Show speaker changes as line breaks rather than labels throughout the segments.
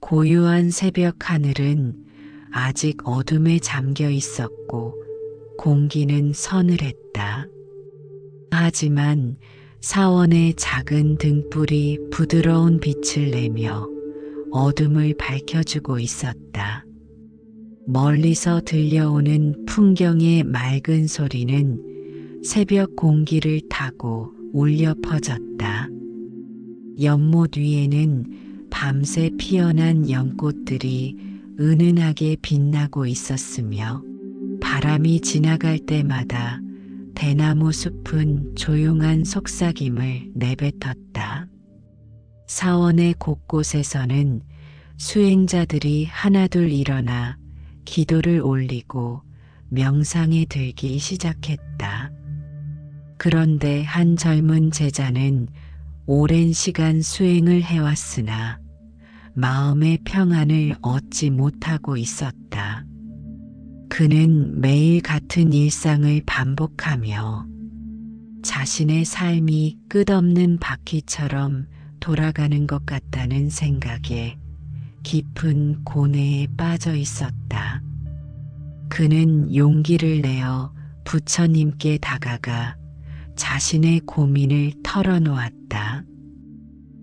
고요한 새벽 하늘은 아직 어둠에 잠겨 있었고 공기는 서늘했다. 하지만 사원의 작은 등불이 부드러운 빛을 내며 어둠을 밝혀주고 있었다. 멀리서 들려오는 풍경의 맑은 소리는 새벽 공기를 타고 울려 퍼졌다. 연못 위에는 밤새 피어난 연꽃들이 은은하게 빛나고 있었으며 바람이 지나갈 때마다 대나무 숲은 조용한 속삭임을 내뱉었다. 사원의 곳곳에서는 수행자들이 하나둘 일어나 기도를 올리고 명상에 들기 시작했다. 그런데 한 젊은 제자는 오랜 시간 수행을 해왔으나 마음의 평안을 얻지 못하고 있었다. 그는 매일 같은 일상을 반복하며 자신의 삶이 끝없는 바퀴처럼 돌아가는 것 같다는 생각에 깊은 고뇌에 빠져 있었다. 그는 용기를 내어 부처님께 다가가 자신의 고민을 털어놓았다.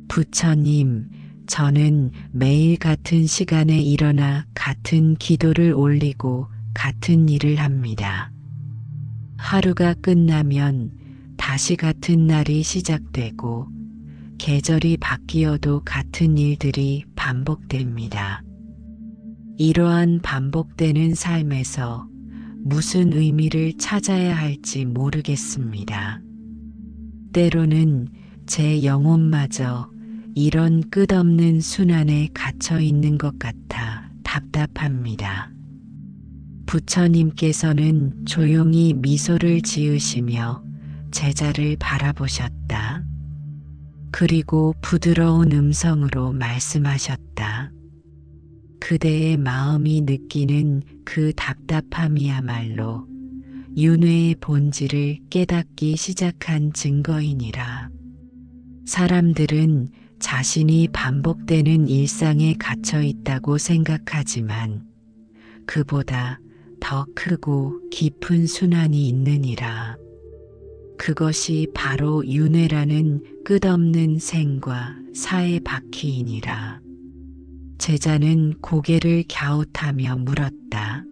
부처님, 저는 매일 같은 시간에 일어나 같은 기도를 올리고 같은 일을 합니다. 하루가 끝나면 다시 같은 날이 시작되고 계절이 바뀌어도 같은 일들이 반복됩니다. 이러한 반복되는 삶에서 무슨 의미를 찾아야 할지 모르겠습니다. 때로는 제 영혼마저 이런 끝없는 순환에 갇혀 있는 것 같아 답답합니다. 부처님께서는 조용히 미소를 지으시며 제자를 바라보셨다. 그리고 부드러운 음성으로 말씀하셨다. 그대의 마음이 느끼는 그 답답함이야말로 윤회의 본질을 깨닫기 시작한 증거이니라. 사람들은 자신이 반복되는 일상에 갇혀 있다고 생각하지만 그보다 더 크고 깊은 순환이 있느니라. 그것이 바로 윤회라는 끝없는 생과 사의 바퀴이니라. 제자는 고개를 갸웃하며 물었다.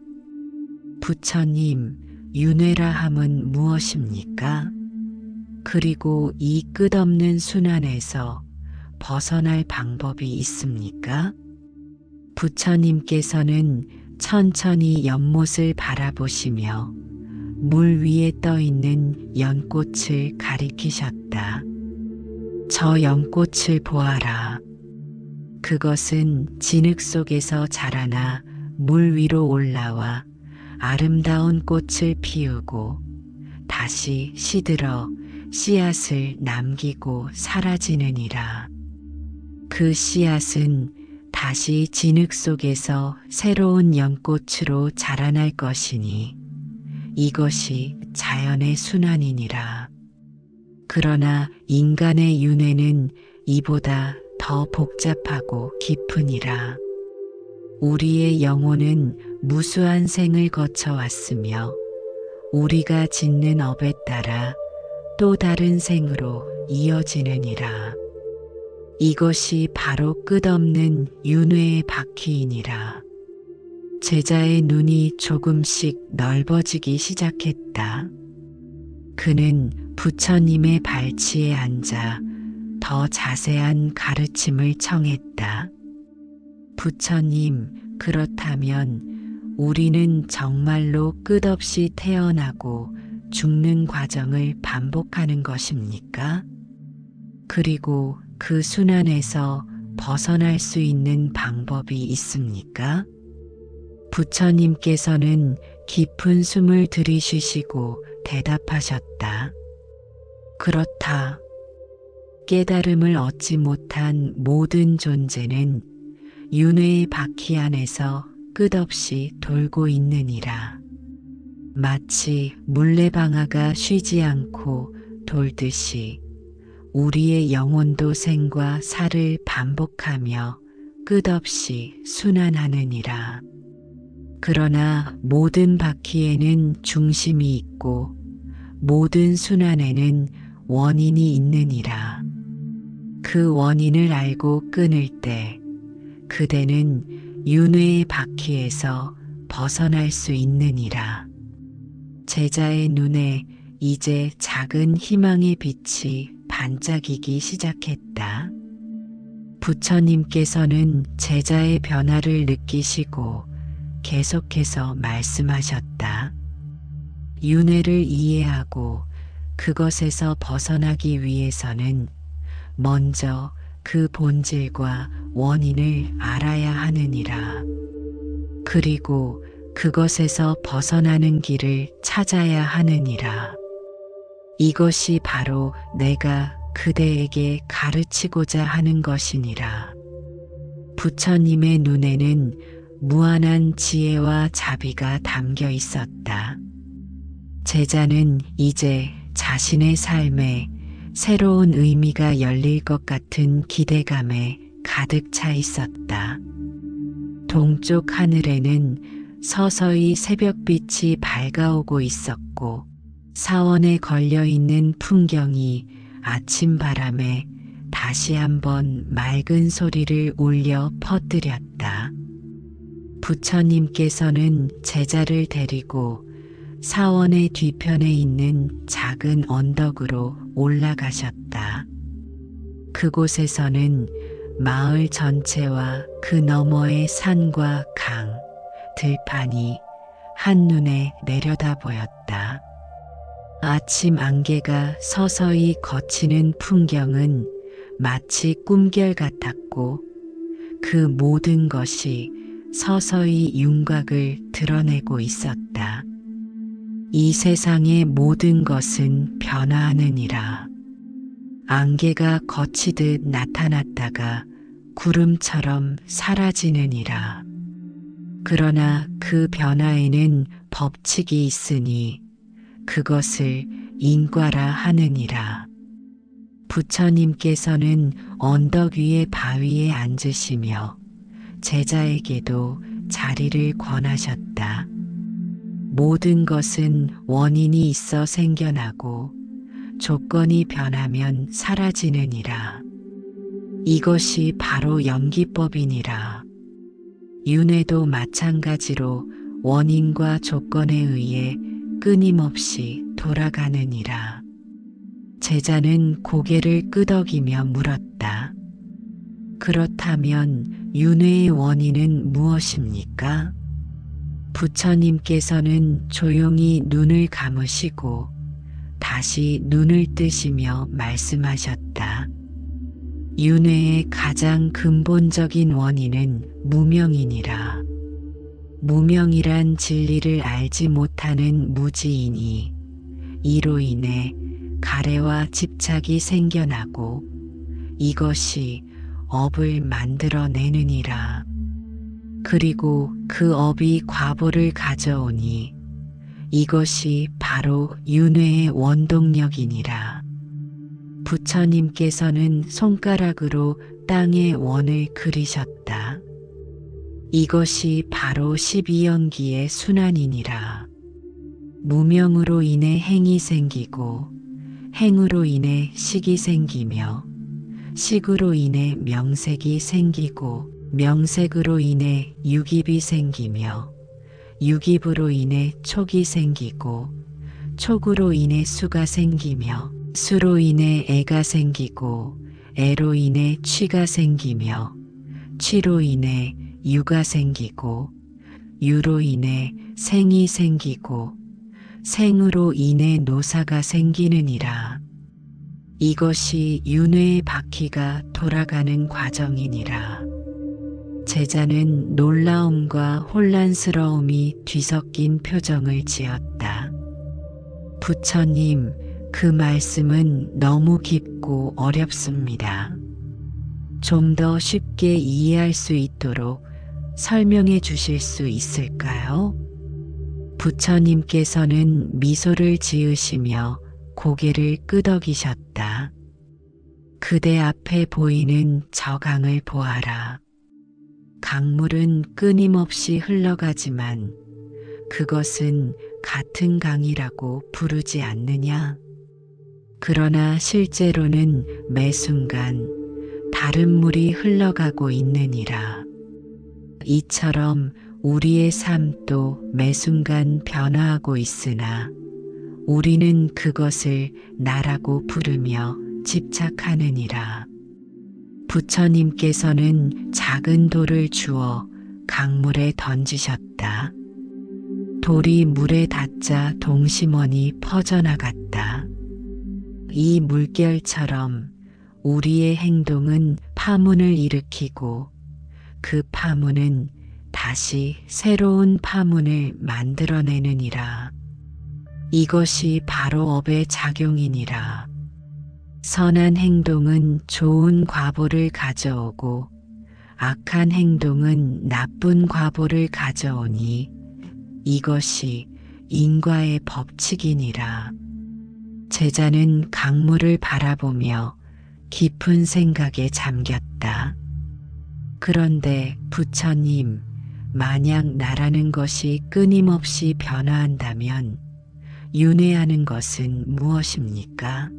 부처님, 윤회라 함은 무엇입니까? 그리고 이 끝없는 순환에서 벗어날 방법이 있습니까? 부처님께서는 천천히 연못을 바라보시며 물 위에 떠 있는 연꽃을 가리키셨다. 저 연꽃을 보아라. 그것은 진흙 속에서 자라나 물 위로 올라와 아름다운 꽃을 피우고 다시 시들어 씨앗을 남기고 사라지느니라. 그 씨앗은 다시 진흙 속에서 새로운 연꽃으로 자라날 것이니 이것이 자연의 순환이니라. 그러나 인간의 윤회는 이보다 더 복잡하고 깊으니라. 우리의 영혼은 무수한 생을 거쳐왔으며 우리가 짓는 업에 따라 또 다른 생으로 이어지느니라. 이것이 바로 끝없는 윤회의 바퀴이니라. 제자의 눈이 조금씩 넓어지기 시작했다. 그는 부처님의 발치에 앉아 더 자세한 가르침을 청했다. 부처님, 그렇다면 우리는 정말로 끝없이 태어나고 죽는 과정을 반복하는 것입니까? 그리고 그 순환에서 벗어날 수 있는 방법이 있습니까? 부처님께서는 깊은 숨을 들이쉬시고 대답하셨다. 그렇다. 깨달음을 얻지 못한 모든 존재는 윤회의 바퀴 안에서 끝없이 돌고 있느니라. 마치 물레방아가 쉬지 않고 돌듯이 우리의 영혼도 생과 사를 반복하며 끝없이 순환하느니라. 그러나 모든 바퀴에는 중심이 있고 모든 순환에는 원인이 있느니라. 그 원인을 알고 끊을 때 그대는 윤회의 바퀴에서 벗어날 수 있느니라. 제자의 눈에 이제 작은 희망의 빛이 반짝이기 시작했다. 부처님께서는 제자의 변화를 느끼시고 계속해서 말씀하셨다. 윤회를 이해하고 그것에서 벗어나기 위해서는 먼저 그 본질과 원인을 알아야 하느니라. 그리고 그것에서 벗어나는 길을 찾아야 하느니라. 이것이 바로 내가 그대에게 가르치고자 하는 것이니라. 부처님의 눈에는 무한한 지혜와 자비가 담겨 있었다. 제자는 이제 자신의 삶에 새로운 의미가 열릴 것 같은 기대감에 가득 차 있었다. 동쪽 하늘에는 서서히 새벽빛이 밝아오고 있었고 사원에 걸려있는 풍경이 아침 바람에 다시 한번 맑은 소리를 울려 퍼뜨렸다. 부처님께서는 제자를 데리고 사원의 뒤편에 있는 작은 언덕으로 올라가셨다. 그곳에서는 마을 전체와 그 너머의 산과 강, 들판이 한눈에 내려다 보였다. 아침 안개가 서서히 걷히는 풍경은 마치 꿈결 같았고 그 모든 것이 서서히 윤곽을 드러내고 있었다. 이 세상의 모든 것은 변화하느니라. 안개가 거치듯 나타났다가 구름처럼 사라지느니라. 그러나 그 변화에는 법칙이 있으니 그것을 인과라 하느니라. 부처님께서는 언덕 위의 바위에 앉으시며 제자에게도 자리를 권하셨다. 모든 것은 원인이 있어 생겨나고 조건이 변하면 사라지느니라. 이것이 바로 연기법이니라. 윤회도 마찬가지로 원인과 조건에 의해 끊임없이 돌아가느니라. 제자는 고개를 끄덕이며 물었다. 그렇다면 윤회의 원인은 무엇입니까? 부처님께서는 조용히 눈을 감으시고 다시 눈을 뜨시며 말씀하셨다. 윤회의 가장 근본적인 원인은 무명이니라. 무명이란 진리를 알지 못하는 무지이니 이로 인해 가래와 집착이 생겨나고 이것이 업을 만들어내느니라. 그리고 그 업이 과보를 가져오니 이것이 바로 윤회의 원동력이니라. 부처님께서는 손가락으로 땅의 원을 그리셨다. 이것이 바로 12연기의 순환이니라. 무명으로 인해 행이 생기고 행으로 인해 식이 생기며 식으로 인해 명색이 생기고 명색으로 인해 유깁이 생기며 유깁으로 인해 촉이 생기고 촉으로 인해 수가 생기며 수로 인해 애가 생기고 애로 인해 취가 생기며 취로 인해 유가 생기고 유로 인해 생이 생기고 생으로 인해 노사가 생기느니라. 이것이 윤회의 바퀴가 돌아가는 과정이니라. 제자는 놀라움과 혼란스러움이 뒤섞인 표정을 지었다. 부처님, 그 말씀은 너무 깊고 어렵습니다. 좀 더 쉽게 이해할 수 있도록 설명해 주실 수 있을까요? 부처님께서는 미소를 지으시며 고개를 끄덕이셨다. 그대 앞에 보이는 저 강을 보아라. 강물은 끊임없이 흘러가지만 그것은 같은 강이라고 부르지 않느냐? 그러나 실제로는 매 순간 다른 물이 흘러가고 있느니라. 이처럼 우리의 삶도 매 순간 변화하고 있으나 우리는 그것을 나라고 부르며 집착하느니라. 부처님께서는 작은 돌을 주어 강물에 던지셨다. 돌이 물에 닿자 동심원이 퍼져나갔다. 이 물결처럼 우리의 행동은 파문을 일으키고 그 파문은 다시 새로운 파문을 만들어내느니라. 이것이 바로 업의 작용이니라. 선한 행동은 좋은 과보를 가져오고 악한 행동은 나쁜 과보를 가져오니 이것이 인과의 법칙이니라. 제자는 강물을 바라보며 깊은 생각에 잠겼다. 그런데 부처님, 만약 나라는 것이 끊임없이 변화한다면 윤회하는 것은 무엇입니까?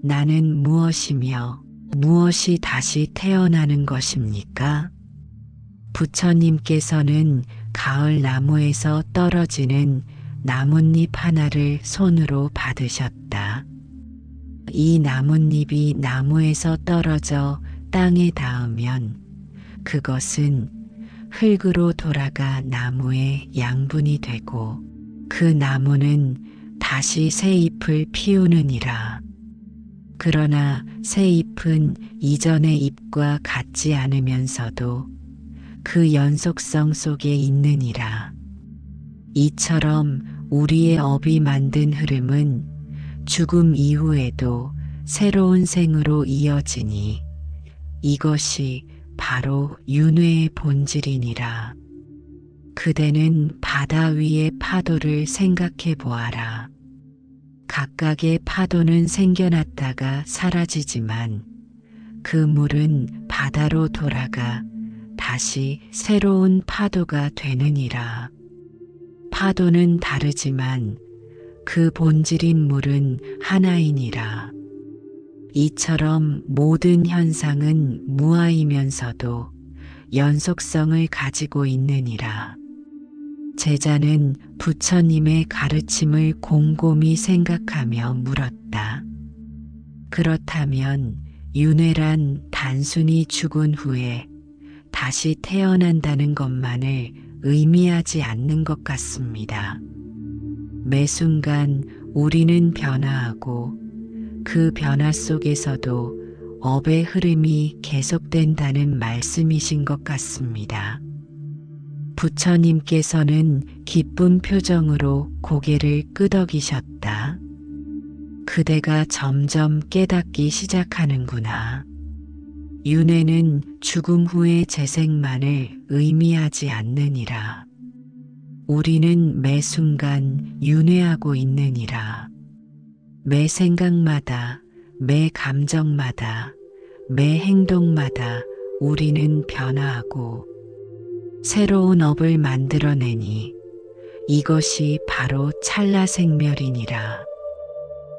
나는 무엇이며 무엇이 다시 태어나는 것입니까? 부처님께서는 가을 나무에서 떨어지는 나뭇잎 하나를 손으로 받으셨다. 이 나뭇잎이 나무에서 떨어져 땅에 닿으면 그것은 흙으로 돌아가 나무의 양분이 되고 그 나무는 다시 새 잎을 피우느니라. 그러나 새 잎은 이전의 잎과 같지 않으면서도 그 연속성 속에 있느니라. 이처럼 우리의 업이 만든 흐름은 죽음 이후에도 새로운 생으로 이어지니 이것이 바로 윤회의 본질이니라. 그대는 바다 위의 파도를 생각해 보아라. 각각의 파도는 생겨났다가 사라지지만 그 물은 바다로 돌아가 다시 새로운 파도가 되느니라. 파도는 다르지만 그 본질인 물은 하나이니라. 이처럼 모든 현상은 무아이면서도 연속성을 가지고 있느니라. 제자는 부처님의 가르침을 곰곰이 생각하며 물었다. 그렇다면 윤회란 단순히 죽은 후에 다시 태어난다는 것만을 의미하지 않는 것 같습니다. 매 순간 우리는 변화하고 그 변화 속에서도 업의 흐름이 계속된다는 말씀이신 것 같습니다. 부처님께서는 기쁜 표정으로 고개를 끄덕이셨다. 그대가 점점 깨닫기 시작하는구나. 윤회는 죽음 후의 재생만을 의미하지 않느니라. 우리는 매 순간 윤회하고 있느니라. 매 생각마다, 매 감정마다, 매 행동마다 우리는 변화하고 새로운 업을 만들어내니 이것이 바로 찰나생멸이니라.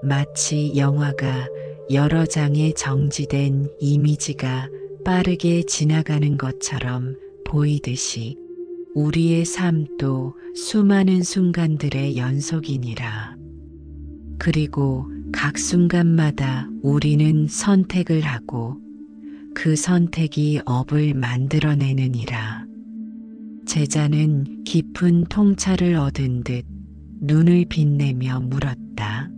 마치 영화가 여러 장에 정지된 이미지가 빠르게 지나가는 것처럼 보이듯이 우리의 삶도 수많은 순간들의 연속이니라. 그리고 각 순간마다 우리는 선택을 하고 그 선택이 업을 만들어내느니라. 제자는 깊은 통찰을 얻은 듯 눈을 빛내며 물었다.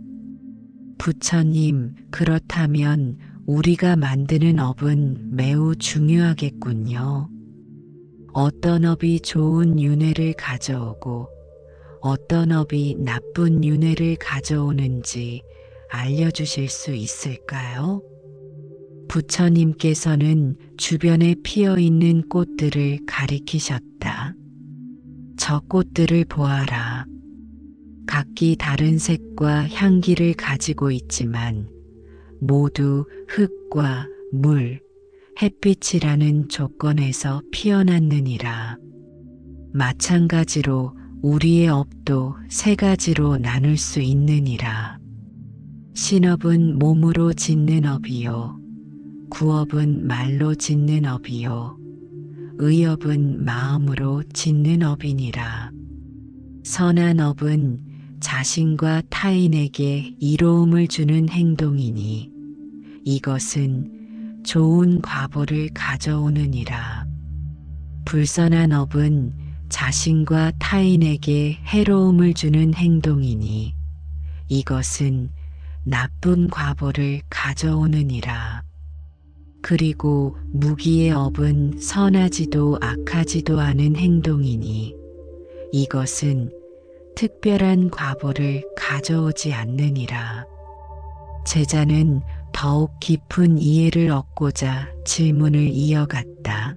부처님, 그렇다면 우리가 만드는 업은 매우 중요하겠군요. 어떤 업이 좋은 윤회를 가져오고 어떤 업이 나쁜 윤회를 가져오는지 알려주실 수 있을까요? 부처님께서는 주변에 피어있는 꽃들을 가리키셨다. 저 꽃들을 보아라. 각기 다른 색과 향기를 가지고 있지만 모두 흙과 물, 햇빛이라는 조건에서 피어났느니라. 마찬가지로 우리의 업도 세 가지로 나눌 수 있느니라. 신업은 몸으로 짓는 업이요, 구업은 말로 짓는 업이요, 의업은 마음으로 짓는 업이니라. 선한 업은 자신과 타인에게 이로움을 주는 행동이니 이것은 좋은 과보를 가져오느니라. 불선한 업은 자신과 타인에게 해로움을 주는 행동이니 이것은 나쁜 과보를 가져오느니라. 그리고 무기의 업은 선하지도 악하지도 않은 행동이니 이것은 특별한 과보를 가져오지 않느니라. 제자는 더욱 깊은 이해를 얻고자 질문을 이어갔다.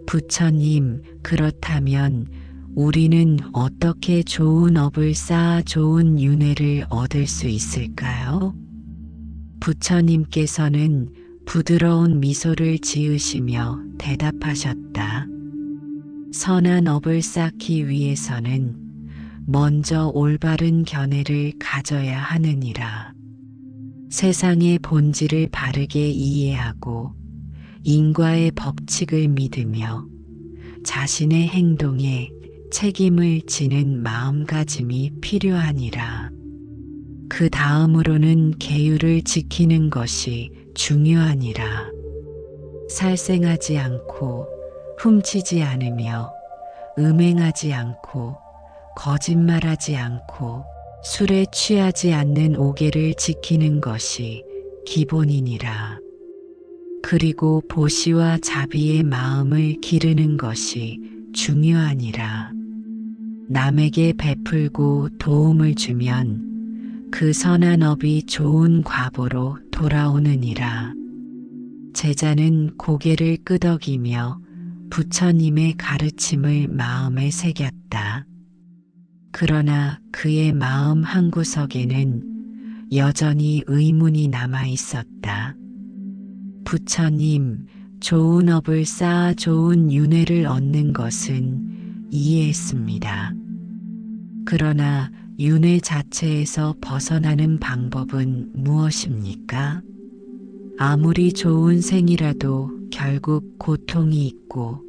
부처님, 그렇다면 우리는 어떻게 좋은 업을 쌓아 좋은 윤회를 얻을 수 있을까요? 부처님께서는 부드러운 미소를 지으시며 대답하셨다. 선한 업을 쌓기 위해서는 먼저 올바른 견해를 가져야 하느니라. 세상의 본질을 바르게 이해하고 인과의 법칙을 믿으며 자신의 행동에 책임을 지는 마음가짐이 필요하니라. 그 다음으로는 계율을 지키는 것이 중요하니라. 살생하지 않고 훔치지 않으며 음행하지 않고 거짓말하지 않고 술에 취하지 않는 오계를 지키는 것이 기본이니라. 그리고 보시와 자비의 마음을 기르는 것이 중요하니라. 남에게 베풀고 도움을 주면 그 선한 업이 좋은 과보로 돌아오느니라. 제자는 고개를 끄덕이며 부처님의 가르침을 마음에 새겼다. 그러나 그의 마음 한구석에는 여전히 의문이 남아 있었다. 부처님, 좋은 업을 쌓아 좋은 윤회를 얻는 것은 이해했습니다. 그러나 윤회 자체에서 벗어나는 방법은 무엇입니까? 아무리 좋은 생이라도 결국 고통이 있고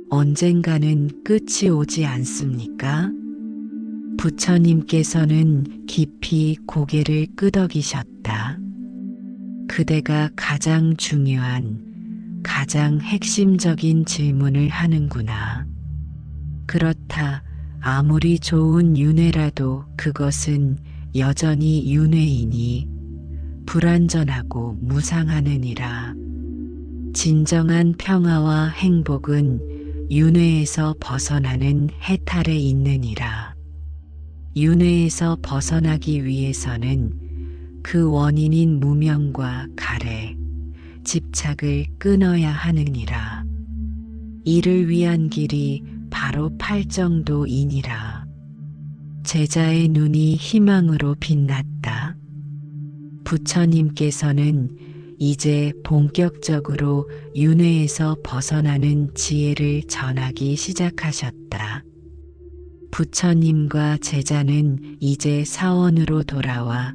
언젠가는 끝이 오지 않습니까? 부처님께서는 깊이 고개를 끄덕이셨다. 그대가 가장 중요한, 가장 핵심적인 질문을 하는구나. 그렇다. 아무리 좋은 윤회라도 그것은 여전히 윤회이니 불완전하고 무상하느니라. 진정한 평화와 행복은 윤회에서 벗어나는 해탈에 있느니라. 윤회에서 벗어나기 위해서는 그 원인인 무명과 가래, 집착을 끊어야 하느니라. 이를 위한 길이 바로 팔정도이니라. 제자의 눈이 희망으로 빛났다. 부처님께서는 이제 본격적으로 윤회에서 벗어나는 지혜를 전하기 시작하셨다. 부처님과 제자는 이제 사원으로 돌아와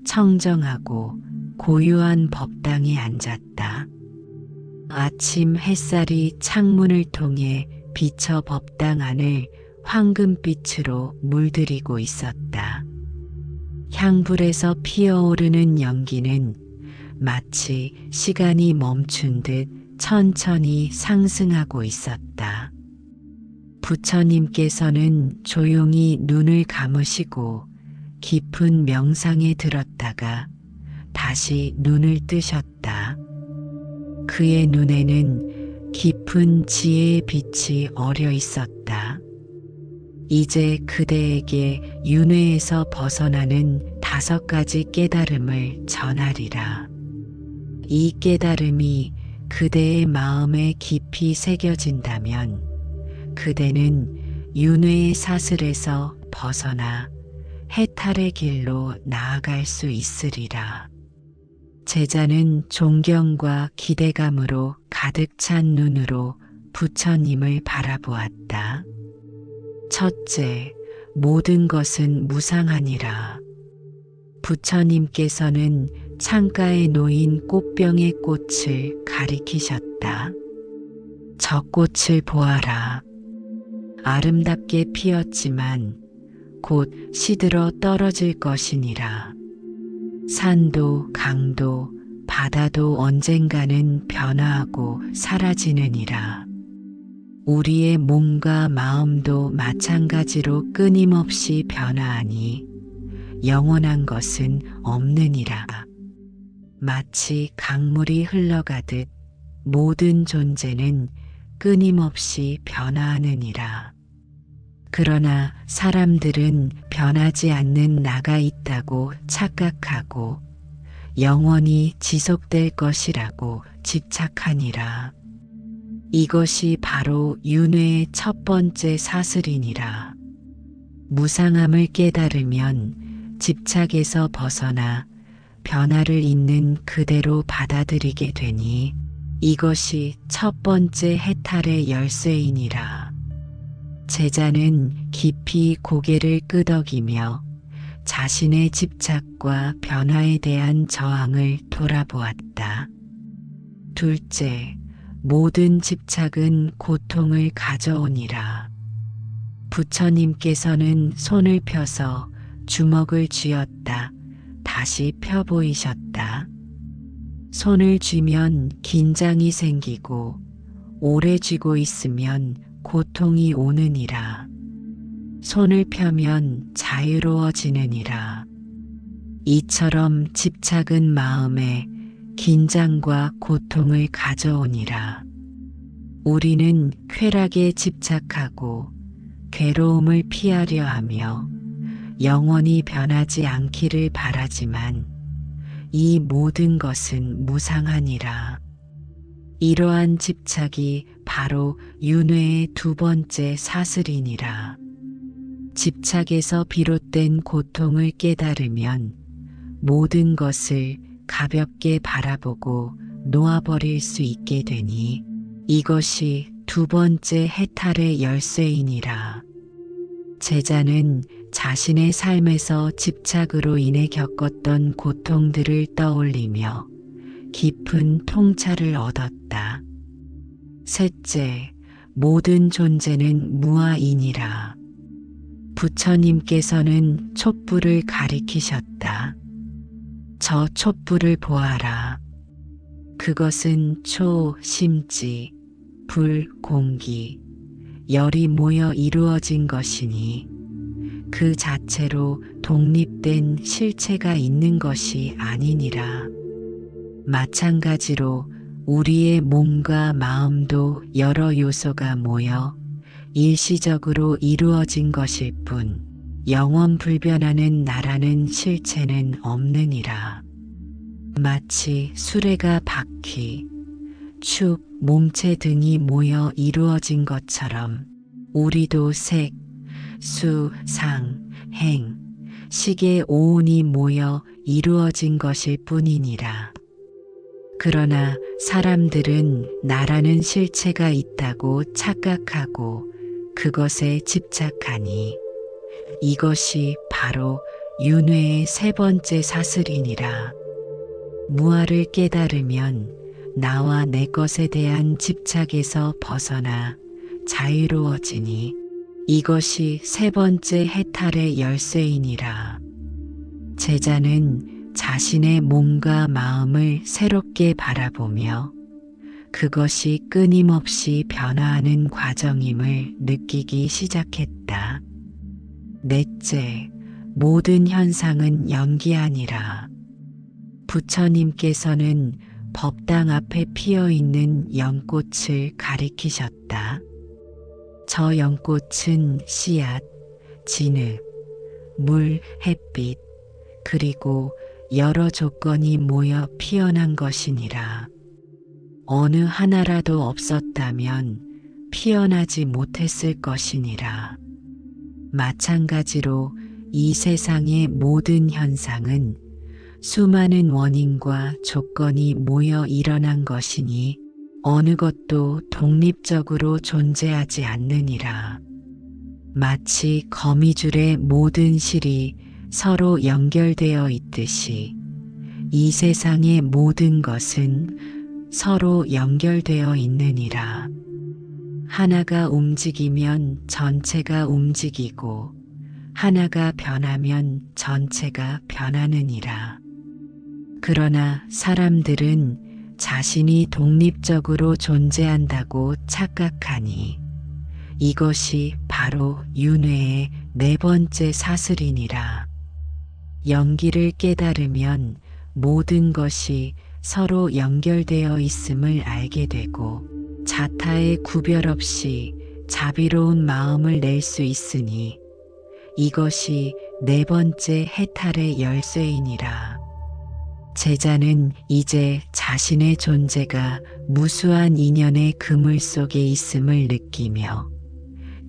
청정하고 고요한 법당에 앉았다. 아침 햇살이 창문을 통해 비쳐 법당 안을 황금빛으로 물들이고 있었다. 향불에서 피어오르는 연기는 마치 시간이 멈춘 듯 천천히 상승하고 있었다. 부처님께서는 조용히 눈을 감으시고 깊은 명상에 들었다가 다시 눈을 뜨셨다. 그의 눈에는 깊은 지혜의 빛이 어려 있었다. 이제 그대에게 윤회에서 벗어나는 5가지 깨달음을 전하리라. 이 깨달음이 그대의 마음에 깊이 새겨진다면 그대는 윤회의 사슬에서 벗어나 해탈의 길로 나아갈 수 있으리라. 제자는 존경과 기대감으로 가득 찬 눈으로 부처님을 바라보았다. 첫째, 모든 것은 무상하니라. 부처님께서는 창가에 놓인 꽃병의 꽃을 가리키셨다. 저 꽃을 보아라. 아름답게 피었지만 곧 시들어 떨어질 것이니라. 산도 강도 바다도 언젠가는 변화하고 사라지느니라. 우리의 몸과 마음도 마찬가지로 끊임없이 변화하니 영원한 것은 없느니라. 마치 강물이 흘러가듯 모든 존재는 끊임없이 변화하느니라. 그러나 사람들은 변하지 않는 나가 있다고 착각하고 영원히 지속될 것이라고 집착하니라. 이것이 바로 윤회의 첫 번째 사슬이니라. 무상함을 깨달으면 집착에서 벗어나 변화를 있는 그대로 받아들이게 되니 이것이 첫 번째 해탈의 열쇠이니라. 제자는 깊이 고개를 끄덕이며 자신의 집착과 변화에 대한 저항을 돌아보았다. 둘째, 모든 집착은 고통을 가져오니라. 부처님께서는 손을 펴서 주먹을 쥐었다. 다시 펴 보이셨다. 손을 쥐면 긴장이 생기고 오래 쥐고 있으면 고통이 오느니라. 손을 펴면 자유로워지느니라. 이처럼 집착은 마음에 긴장과 고통을 가져오니라. 우리는 쾌락에 집착하고 괴로움을 피하려 하며 영원히 변하지 않기를 바라지만 이 모든 것은 무상하니라. 이러한 집착이 바로 윤회의 두 번째 사슬이니라. 집착에서 비롯된 고통을 깨달으면 모든 것을 가볍게 바라보고 놓아버릴 수 있게 되니 이것이 두 번째 해탈의 열쇠이니라. 제자는 자신의 삶에서 집착으로 인해 겪었던 고통들을 떠올리며 깊은 통찰을 얻었다. 셋째, 모든 존재는 무아이니라. 부처님께서는 촛불을 가리키셨다. 저 촛불을 보아라. 그것은 초, 심지, 불, 공기, 열이 모여 이루어진 것이니 그 자체로 독립된 실체가 있는 것이 아니니라. 마찬가지로 우리의 몸과 마음도 여러 요소가 모여 일시적으로 이루어진 것일 뿐 영원 불변하는 나라는 실체는 없느니라. 마치 수레가 바퀴, 축, 몸체 등이 모여 이루어진 것처럼 우리도 색, 수, 상, 행, 식의 오온이 모여 이루어진 것일 뿐이니라. 그러나 사람들은 나라는 실체가 있다고 착각하고 그것에 집착하니 이것이 바로 윤회의 세 번째 사슬이니라. 무아를 깨달으면 나와 내 것에 대한 집착에서 벗어나 자유로워지니 이것이 세 번째 해탈의 열쇠이니라. 제자는 자신의 몸과 마음을 새롭게 바라보며 그것이 끊임없이 변화하는 과정임을 느끼기 시작했다. 넷째, 모든 현상은 연기아니라. 부처님께서는 법당 앞에 피어있는 연꽃을 가리키셨다. 저 연꽃은 씨앗, 진흙, 물, 햇빛, 그리고 여러 조건이 모여 피어난 것이니라. 어느 하나라도 없었다면 피어나지 못했을 것이니라. 마찬가지로 이 세상의 모든 현상은 수많은 원인과 조건이 모여 일어난 것이니 어느 것도 독립적으로 존재하지 않느니라. 마치 거미줄의 모든 실이 서로 연결되어 있듯이 이 세상의 모든 것은 서로 연결되어 있느니라. 하나가 움직이면 전체가 움직이고 하나가 변하면 전체가 변하느니라. 그러나 사람들은 자신이 독립적으로 존재한다고 착각하니 이것이 바로 윤회의 네 번째 사슬이니라. 연기를 깨달으면 모든 것이 서로 연결되어 있음을 알게 되고 자타의 구별 없이 자비로운 마음을 낼 수 있으니 이것이 네 번째 해탈의 열쇠이니라. 제자는 이제 자신의 존재가 무수한 인연의 그물 속에 있음을 느끼며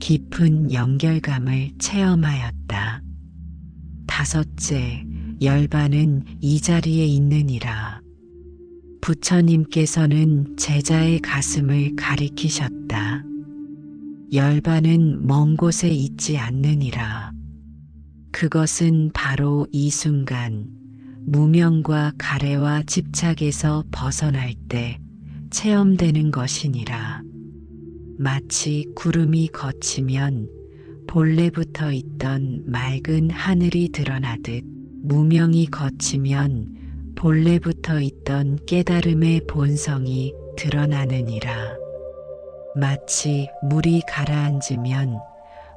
깊은 연결감을 체험하였다. 다섯째, 열반은 이 자리에 있느니라. 부처님께서는 제자의 가슴을 가리키셨다. 열반은 먼 곳에 있지 않느니라. 그것은 바로 이 순간 무명과 가래와 집착에서 벗어날 때 체험되는 것이니라. 마치 구름이 걷히면 본래 붙어 있던 맑은 하늘이 드러나듯 무명이 걷히면 본래 붙어 있던 깨달음의 본성이 드러나느니라. 마치 물이 가라앉으면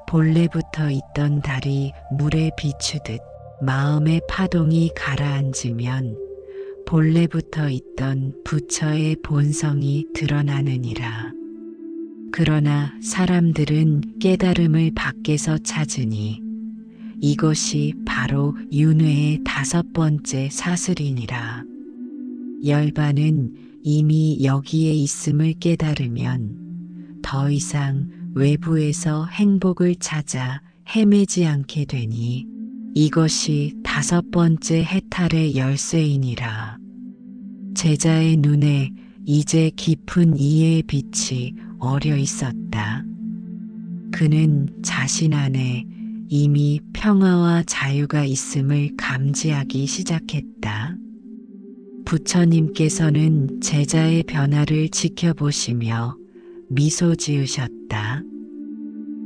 본래 붙어 있던 달이 물에 비추듯 마음의 파동이 가라앉으면 본래 붙어 있던 부처의 본성이 드러나느니라. 그러나 사람들은 깨달음을 밖에서 찾으니 이것이 바로 윤회의 다섯 번째 사슬이니라. 열반은 이미 여기에 있음을 깨달으면 더 이상 외부에서 행복을 찾아 헤매지 않게 되니 이것이 다섯 번째 해탈의 열쇠이니라. 제자의 눈에 이제 깊은 이해의 빛이 어려 있었다. 그는 자신 안에 이미 평화와 자유가 있음을 감지하기 시작했다. 부처님께서는 제자의 변화를 지켜보시며 미소 지으셨다.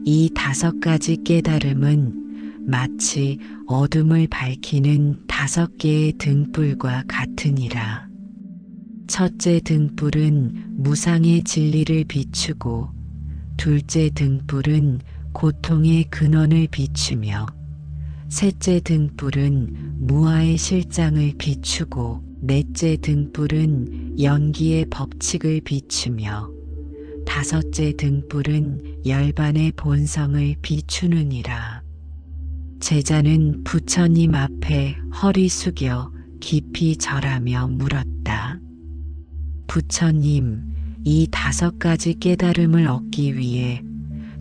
이 다섯 가지 깨달음은 마치 어둠을 밝히는 다섯 개의 등불과 같으니라. 첫째 등불은 무상의 진리를 비추고 둘째 등불은 고통의 근원을 비추며 셋째 등불은 무아의 실장을 비추고 넷째 등불은 연기의 법칙을 비추며 다섯째 등불은 열반의 본성을 비추느니라. 제자는 부처님 앞에 허리 숙여 깊이 절하며 물었다. 부처님, 이 다섯 가지 깨달음을 얻기 위해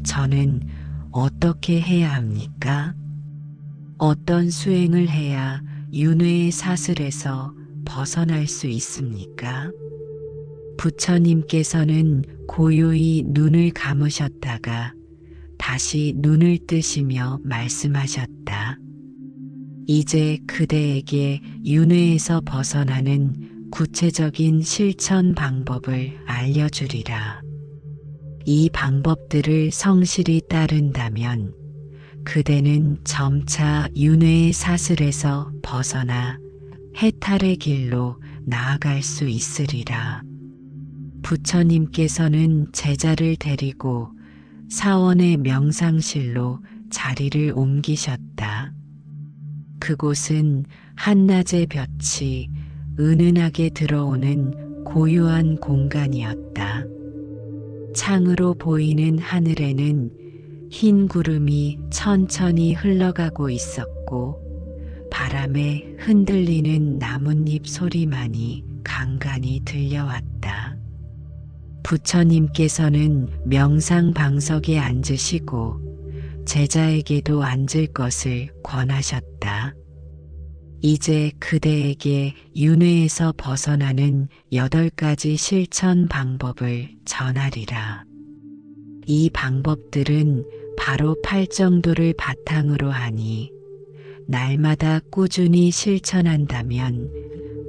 저는 어떻게 해야 합니까? 어떤 수행을 해야 윤회의 사슬에서 벗어날 수 있습니까? 부처님께서는 고요히 눈을 감으셨다가 다시 눈을 뜨시며 말씀하셨다. 이제 그대에게 윤회에서 벗어나는 구체적인 실천 방법을 알려주리라. 이 방법들을 성실히 따른다면 그대는 점차 윤회의 사슬에서 벗어나 해탈의 길로 나아갈 수 있으리라. 부처님께서는 제자를 데리고 사원의 명상실로 자리를 옮기셨다. 그곳은 한낮의 볕이 은은하게 들어오는 고요한 공간이었다. 창으로 보이는 하늘에는 흰 구름이 천천히 흘러가고 있었고 바람에 흔들리는 나뭇잎 소리만이 간간히 들려왔다. 부처님께서는 명상 방석에 앉으시고 제자에게도 앉을 것을 권하셨다. 이제 그대에게 윤회에서 벗어나는 8가지 실천 방법을 전하리라. 이 방법들은 바로 팔정도를 바탕으로 하니 날마다 꾸준히 실천한다면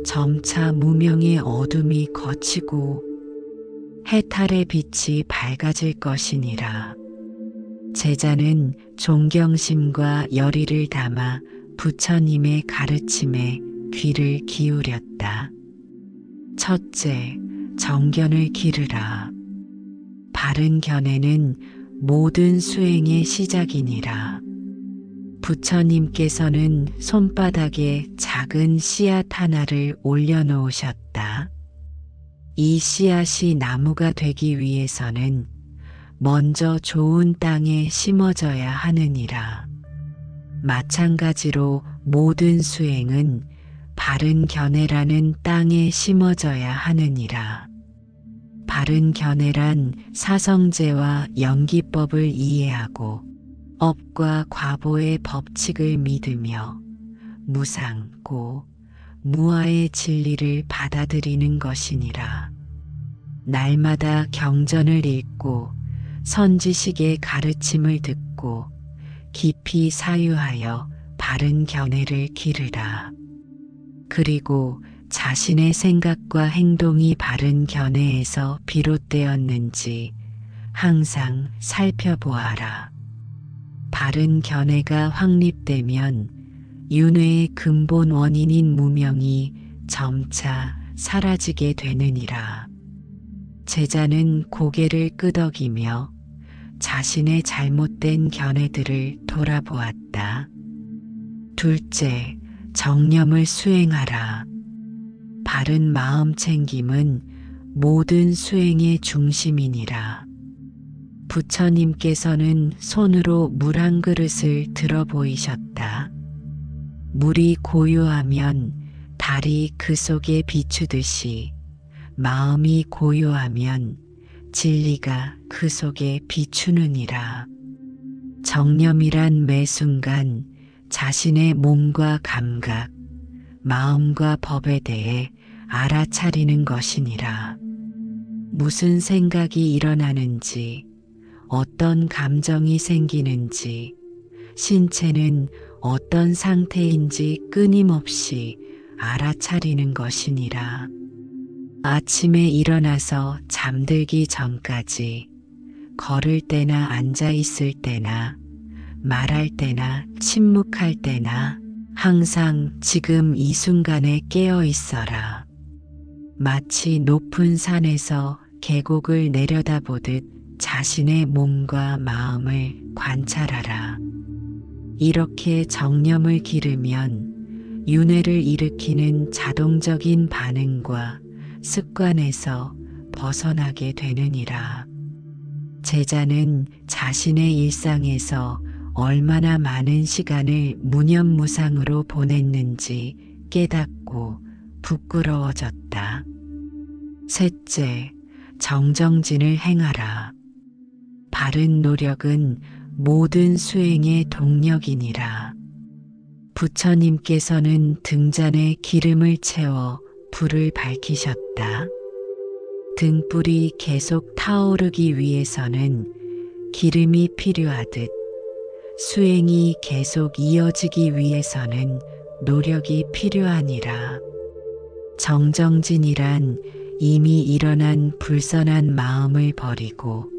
점차 무명의 어둠이 걷히고 해탈의 빛이 밝아질 것이니라. 제자는 존경심과 열의를 담아 부처님의 가르침에 귀를 기울였다. 첫째, 정견을 기르라. 바른 견해는 모든 수행의 시작이니라. 부처님께서는 손바닥에 작은 씨앗 하나를 올려놓으셨다. 이 씨앗이 나무가 되기 위해서는 먼저 좋은 땅에 심어져야 하느니라. 마찬가지로 모든 수행은 바른 견해라는 땅에 심어져야 하느니라. 바른 견해란 사성제와 연기법을 이해하고 업과 과보의 법칙을 믿으며 무상고 무아의 진리를 받아들이는 것이니라. 날마다 경전을 읽고 선지식의 가르침을 듣고 깊이 사유하여 바른 견해를 기르라. 그리고 자신의 생각과 행동이 바른 견해에서 비롯되었는지 항상 살펴보아라. 바른 견해가 확립되면 윤회의 근본 원인인 무명이 점차 사라지게 되느니라. 제자는 고개를 끄덕이며 자신의 잘못된 견해들을 돌아보았다. 둘째, 정념을 수행하라. 바른 마음 챙김은 모든 수행의 중심이니라. 부처님께서는 손으로 물 한 그릇을 들어 보이셨다. 물이 고요하면 달이 그 속에 비추듯이 마음이 고요하면 진리가 그 속에 비추느니라. 정념이란 매 순간 자신의 몸과 감각, 마음과 법에 대해 알아차리는 것이니라. 무슨 생각이 일어나는지, 어떤 감정이 생기는지, 신체는 어떤 상태인지 끊임없이 알아차리는 것이니라. 아침에 일어나서 잠들기 전까지 걸을 때나 앉아 있을 때나 말할 때나 침묵할 때나 항상 지금 이 순간에 깨어 있어라. 마치 높은 산에서 계곡을 내려다보듯 자신의 몸과 마음을 관찰하라. 이렇게 정념을 기르면 윤회를 일으키는 자동적인 반응과 습관에서 벗어나게 되느니라. 제자는 자신의 일상에서 얼마나 많은 시간을 무념무상으로 보냈는지 깨닫고 부끄러워졌다. 셋째, 정정진을 행하라. 바른 노력은 모든 수행의 동력이니라. 부처님께서는 등잔에 기름을 채워 불을 밝히셨다. 등불이 계속 타오르기 위해서는 기름이 필요하듯 수행이 계속 이어지기 위해서는 노력이 필요하니라. 정정진이란 이미 일어난 불선한 마음을 버리고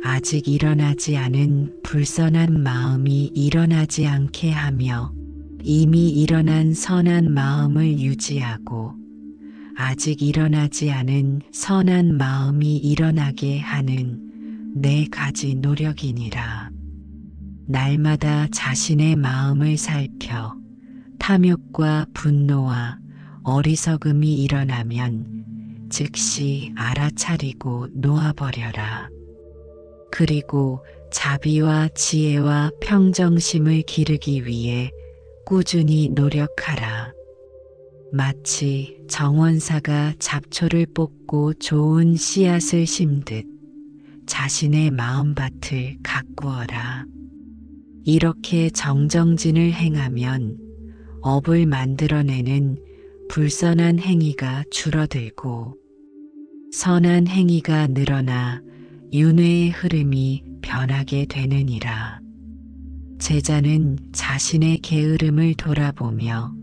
아직 일어나지 않은 불선한 마음이 일어나지 않게 하며 이미 일어난 선한 마음을 유지하고 아직 일어나지 않은 선한 마음이 일어나게 하는 4가지 노력이니라. 날마다 자신의 마음을 살펴 탐욕과 분노와 어리석음이 일어나면 즉시 알아차리고 놓아버려라. 그리고 자비와 지혜와 평정심을 기르기 위해 꾸준히 노력하라. 마치 정원사가 잡초를 뽑고 좋은 씨앗을 심듯 자신의 마음밭을 가꾸어라. 이렇게 정정진을 행하면 업을 만들어내는 불선한 행위가 줄어들고 선한 행위가 늘어나 윤회의 흐름이 변하게 되느니라. 제자는 자신의 게으름을 돌아보며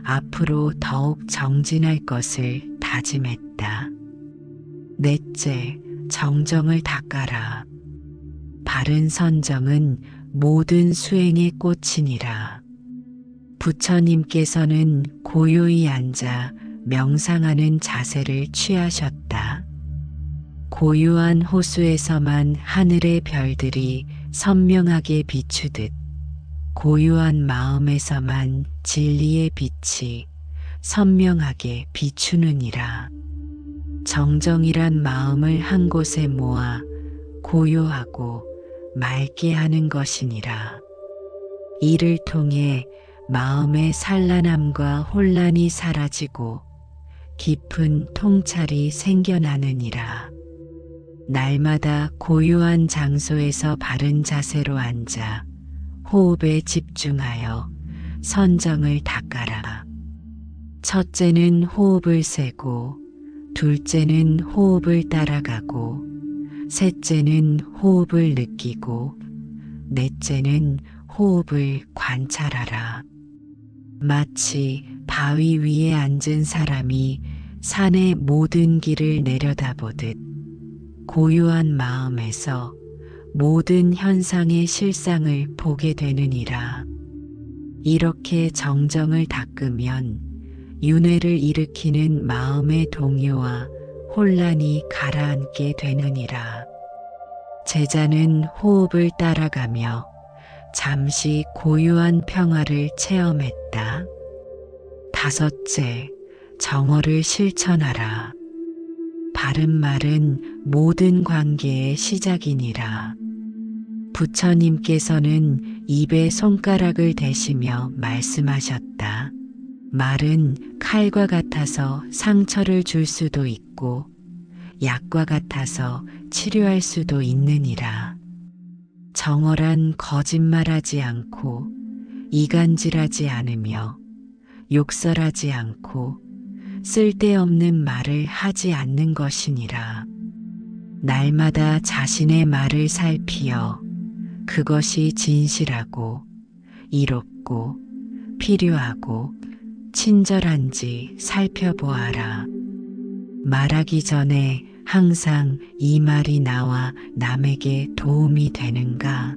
앞으로 더욱 정진할 것을 다짐했다. 넷째, 정정을 닦아라. 바른 선정은 모든 수행의 꽃이니라. 부처님께서는 고요히 앉아 명상하는 자세를 취하셨다. 고요한 호수에서만 하늘의 별들이 선명하게 비추듯 고요한 마음에서만 진리의 빛이 선명하게 비추느니라. 정정이란 마음을 한 곳에 모아 고요하고 맑게 하는 것이니라. 이를 통해 마음의 산란함과 혼란이 사라지고 깊은 통찰이 생겨나느니라. 날마다 고요한 장소에서 바른 자세로 앉아 호흡에 집중하여 선정을 닦아라. 첫째는 호흡을 세고, 둘째는 호흡을 따라가고, 셋째는 호흡을 느끼고, 넷째는 호흡을 관찰하라. 마치 바위 위에 앉은 사람이 산의 모든 길을 내려다보듯 고요한 마음에서 모든 현상의 실상을 보게 되느니라. 이렇게 정정을 닦으면 윤회를 일으키는 마음의 동요와 혼란이 가라앉게 되느니라. 제자는 호흡을 따라가며 잠시 고요한 평화를 체험했다. 다섯째, 정어를 실천하라. 바른 말은 모든 관계의 시작이니라. 부처님께서는 입에 손가락을 대시며 말씀하셨다. 말은 칼과 같아서 상처를 줄 수도 있고 약과 같아서 치료할 수도 있느니라. 정어란 거짓말하지 않고 이간질하지 않으며 욕설하지 않고 쓸데없는 말을 하지 않는 것이니라. 날마다 자신의 말을 살피어 그것이 진실하고 이롭고 필요하고 친절한지 살펴보아라. 말하기 전에 항상 이 말이 나와 남에게 도움이 되는가?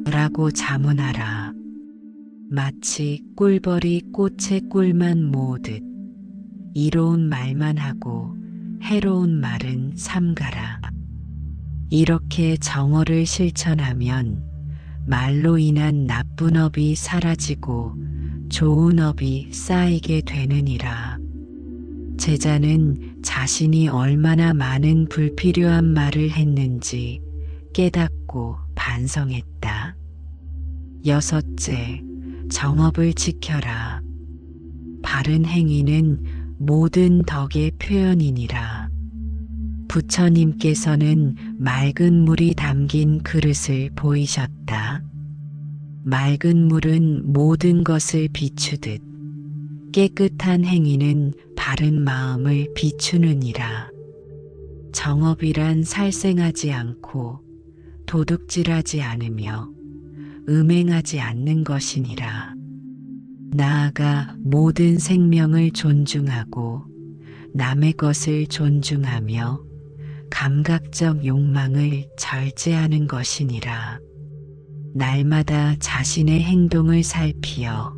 라고 자문하라. 마치 꿀벌이 꽃에 꿀만 모으듯 이로운 말만 하고 해로운 말은 삼가라. 이렇게 정어를 실천하면 말로 인한 나쁜 업이 사라지고 좋은 업이 쌓이게 되느니라. 제자는 자신이 얼마나 많은 불필요한 말을 했는지 깨닫고 반성했다. 여섯째, 정업을 지켜라. 바른 행위는 모든 덕의 표현이니라. 부처님께서는 맑은 물이 담긴 그릇을 보이셨다. 맑은 물은 모든 것을 비추듯 깨끗한 행위는 바른 마음을 비추느니라. 정업이란 살생하지 않고 도둑질하지 않으며 음행하지 않는 것이니라. 나아가 모든 생명을 존중하고 남의 것을 존중하며 감각적 욕망을 절제하는 것이니라. 날마다 자신의 행동을 살피어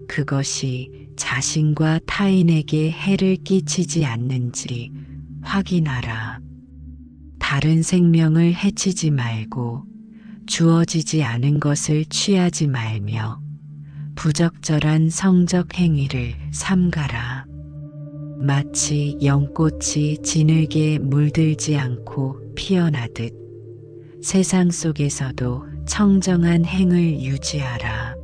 그것이 자신과 타인에게 해를 끼치지 않는지 확인하라. 다른 생명을 해치지 말고 주어지지 않은 것을 취하지 말며 부적절한 성적 행위를 삼가라. 마치 연꽃이 진흙에 물들지 않고 피어나듯 세상 속에서도 청정한 행을 유지하라.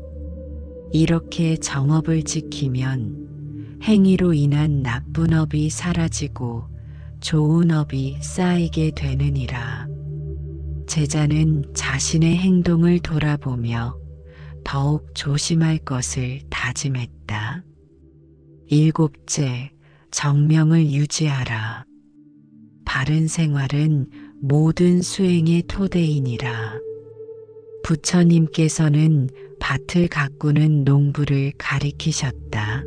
이렇게 정업을 지키면 행위로 인한 나쁜 업이 사라지고 좋은 업이 쌓이게 되느니라. 제자는 자신의 행동을 돌아보며 더욱 조심할 것을 다짐했다. 일곱째, 정명을 유지하라. 바른 생활은 모든 수행의 토대이니라. 부처님께서는 밭을 가꾸는 농부를 가리키셨다.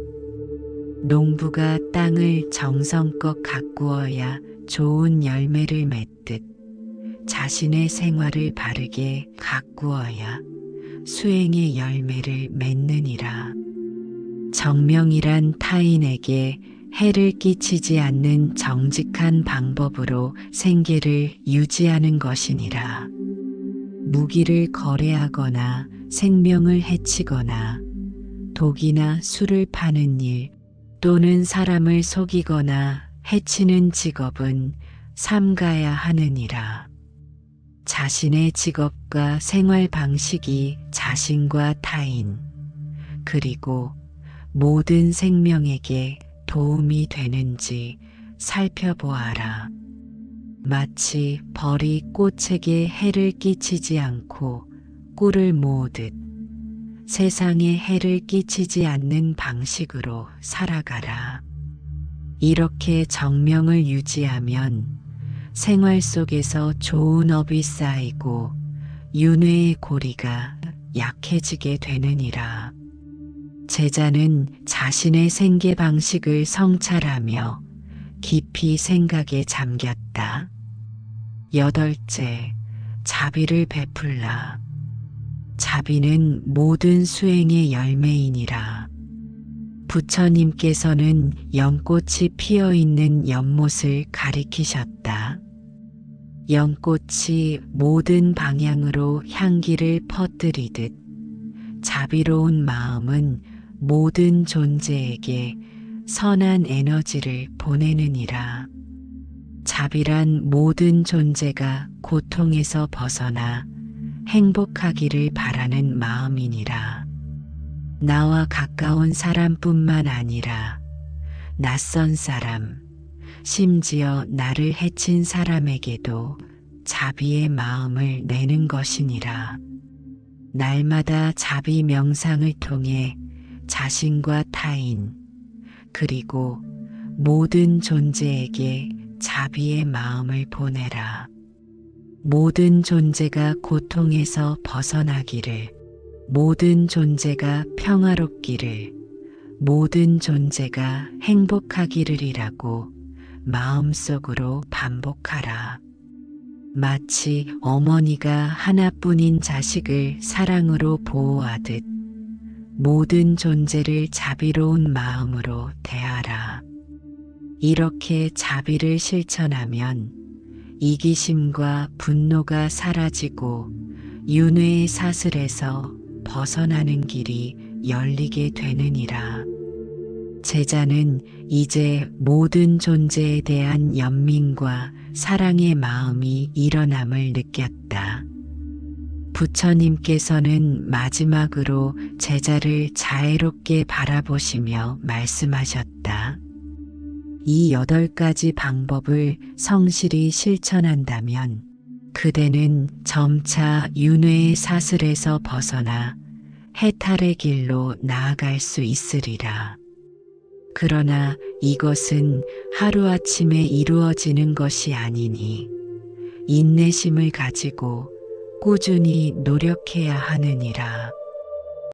농부가 땅을 정성껏 가꾸어야 좋은 열매를 맺듯 자신의 생활을 바르게 가꾸어야 수행의 열매를 맺느니라. 정명이란 타인에게 해를 끼치지 않는 정직한 방법으로 생계를 유지하는 것이니라. 무기를 거래하거나 생명을 해치거나 독이나 술을 파는 일 또는 사람을 속이거나 해치는 직업은 삼가야 하느니라. 자신의 직업과 생활 방식이 자신과 타인 그리고 모든 생명에게 도움이 되는지 살펴보아라. 마치 벌이 꽃에게 해를 끼치지 않고 꿀을 모으듯 세상에 해를 끼치지 않는 방식으로 살아가라. 이렇게 정명을 유지하면 생활 속에서 좋은 업이 쌓이고 윤회의 고리가 약해지게 되느니라. 제자는 자신의 생계 방식을 성찰하며 깊이 생각에 잠겼다. 여덟째, 자비를 베풀라. 자비는 모든 수행의 열매이니라. 부처님께서는 연꽃이 피어있는 연못을 가리키셨다. 연꽃이 모든 방향으로 향기를 퍼뜨리듯 자비로운 마음은 모든 존재에게 선한 에너지를 보내느니라. 자비란 모든 존재가 고통에서 벗어나 행복하기를 바라는 마음이니라. 나와 가까운 사람뿐만 아니라 낯선 사람, 심지어 나를 해친 사람에게도 자비의 마음을 내는 것이니라. 날마다 자비 명상을 통해 자신과 타인, 그리고 모든 존재에게 자비의 마음을 보내라. 모든 존재가 고통에서 벗어나기를, 모든 존재가 평화롭기를, 모든 존재가 행복하기를이라고 마음속으로 반복하라. 마치 어머니가 하나뿐인 자식을 사랑으로 보호하듯 모든 존재를 자비로운 마음으로 대하라. 이렇게 자비를 실천하면 이기심과 분노가 사라지고 윤회의 사슬에서 벗어나는 길이 열리게 되느니라. 제자는 이제 모든 존재에 대한 연민과 사랑의 마음이 일어남을 느꼈다. 부처님께서는 마지막으로 제자를 자애롭게 바라보시며 말씀하셨다. 이 8가지 방법을 성실히 실천한다면 그대는 점차 윤회의 사슬에서 벗어나 해탈의 길로 나아갈 수 있으리라. 그러나 이것은 하루아침에 이루어지는 것이 아니니 인내심을 가지고 꾸준히 노력해야 하느니라.